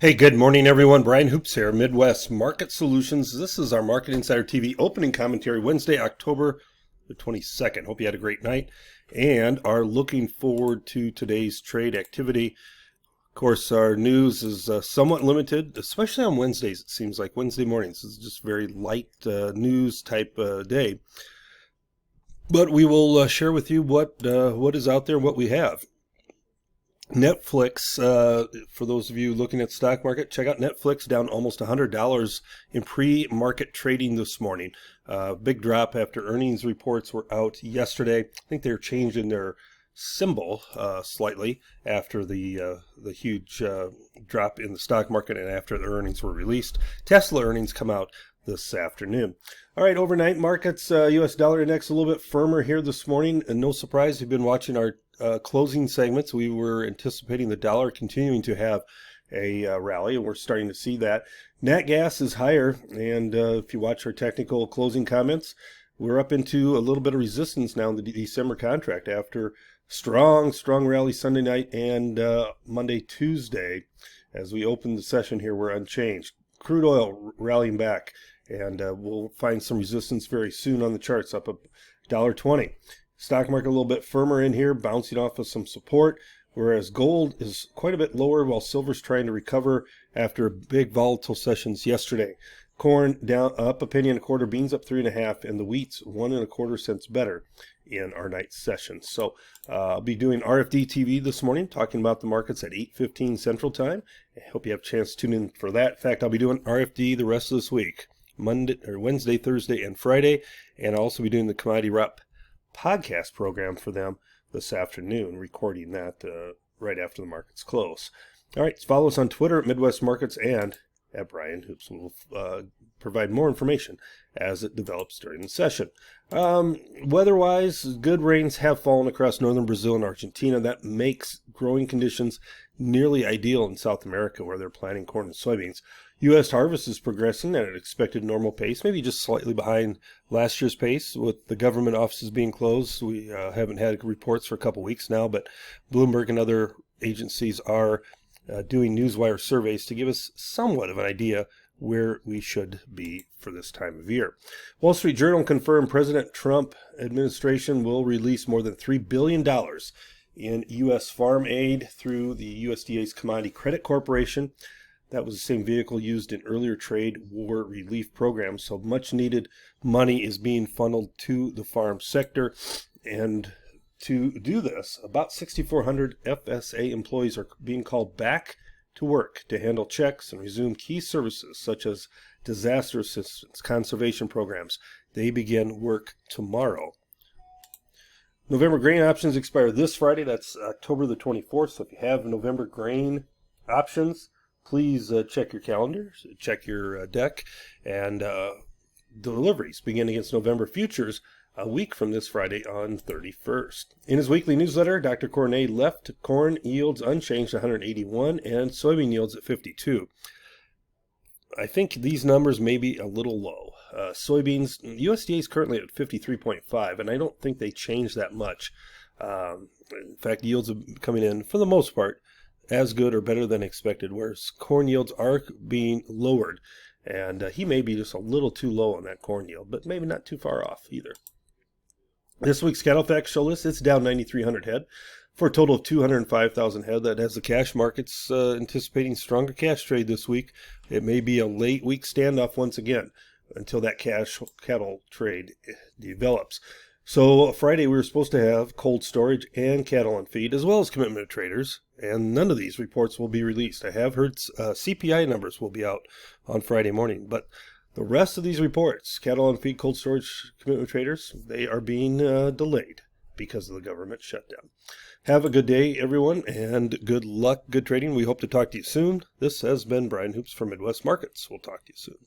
Hey, good morning, everyone. Brian Hoops here, Midwest Market Solutions. This is our Market Insider TV opening commentary, Wednesday, October the 22nd. Hope you had a great night and are looking forward to today's trade activity. Of course, our news is somewhat limited, especially on Wednesdays. It seems like Wednesday mornings is just very light news type day. But we will share with you what is out there, what we have. Netflix, for those of you looking at stock market, check out Netflix, down almost $100 in pre-market trading this morning. Big drop after earnings reports were out yesterday. I think they're changing their symbol slightly after the huge drop in the stock market and after the earnings were released. Tesla earnings come out this afternoon. All right, overnight markets, U.S. dollar index a little bit firmer here this morning. And no surprise, you've been watching our closing segments. We were anticipating the dollar continuing to have a rally, and we're starting to see that. Nat gas is higher, and if you watch our technical closing comments, we're up into a little bit of resistance now in the December contract after strong rally Sunday night and Monday, Tuesday. As we open the session here, we're unchanged. Crude oil rallying back, and we'll find some resistance very soon on the charts, up $1.20. Stock market a little bit firmer in here, bouncing off of some support, whereas gold is quite a bit lower while silver's trying to recover after big volatile sessions yesterday. Corn down up a penny and a quarter, beans up 3.5, and the wheat's 1.25 cents better in our night session. So I'll be doing RFD TV this morning, talking about the markets at 8:15 Central Time. I hope you have a chance to tune in for that. In fact, I'll be doing RFD the rest of this week, Wednesday, Thursday, and Friday, and I'll also be doing the Commodity Rep podcast program for them this afternoon, recording that right after the markets close. All right, follow us on Twitter at Midwest Markets and at Brian Hoops. We'll provide more information as it develops during the session. Weather-wise, good rains have fallen across northern Brazil and Argentina. That makes growing conditions nearly ideal in South America, where they're planting corn and soybeans. U.S. harvest is progressing at an expected normal pace, maybe just slightly behind last year's pace. With the government offices being closed, we haven't had reports for a couple weeks now, but Bloomberg and other agencies are doing newswire surveys to give us somewhat of an idea where we should be for this time of year. Wall Street Journal confirmed President Trump administration will release more than $3 billion in U.S. farm aid through the USDA's Commodity Credit Corporation. That was the same vehicle used in earlier trade war relief programs. So much needed money is being funneled to the farm sector. And to do this, about 6,400 FSA employees are being called back to work to handle checks and resume key services such as disaster assistance, conservation programs. They begin work tomorrow. November grain options expire this Friday. That's October the 24th. So if you have November grain options, please check your calendars, check your deck, and deliveries begin against November futures a week from this Friday on 31st. In his weekly newsletter, Dr. Cornet left corn yields unchanged at 181 and soybean yields at 52. I think these numbers may be a little low. Soybeans, USDA is currently at 53.5, and I don't think they changed that much. In fact, yields are coming in, for the most part, as good or better than expected, whereas corn yields are being lowered. And he may be just a little too low on that corn yield, but maybe not too far off either. This week's cattle facts show list, it's down 9,300 head for a total of 205,000 head. That has the cash markets anticipating stronger cash trade this week. It may be a late week standoff once again until that cash cattle trade develops. So Friday we were supposed to have cold storage and cattle on feed, as well as commitment of traders, and none of these reports will be released. I have heard CPI numbers will be out on Friday morning, but the rest of these reports, cattle on feed, cold storage, commitment of traders, they are being delayed because of the government shutdown. Have a good day, everyone, and good luck, good trading. We hope to talk to you soon. This has been Brian Hoops from Midwest Markets. We'll talk to you soon.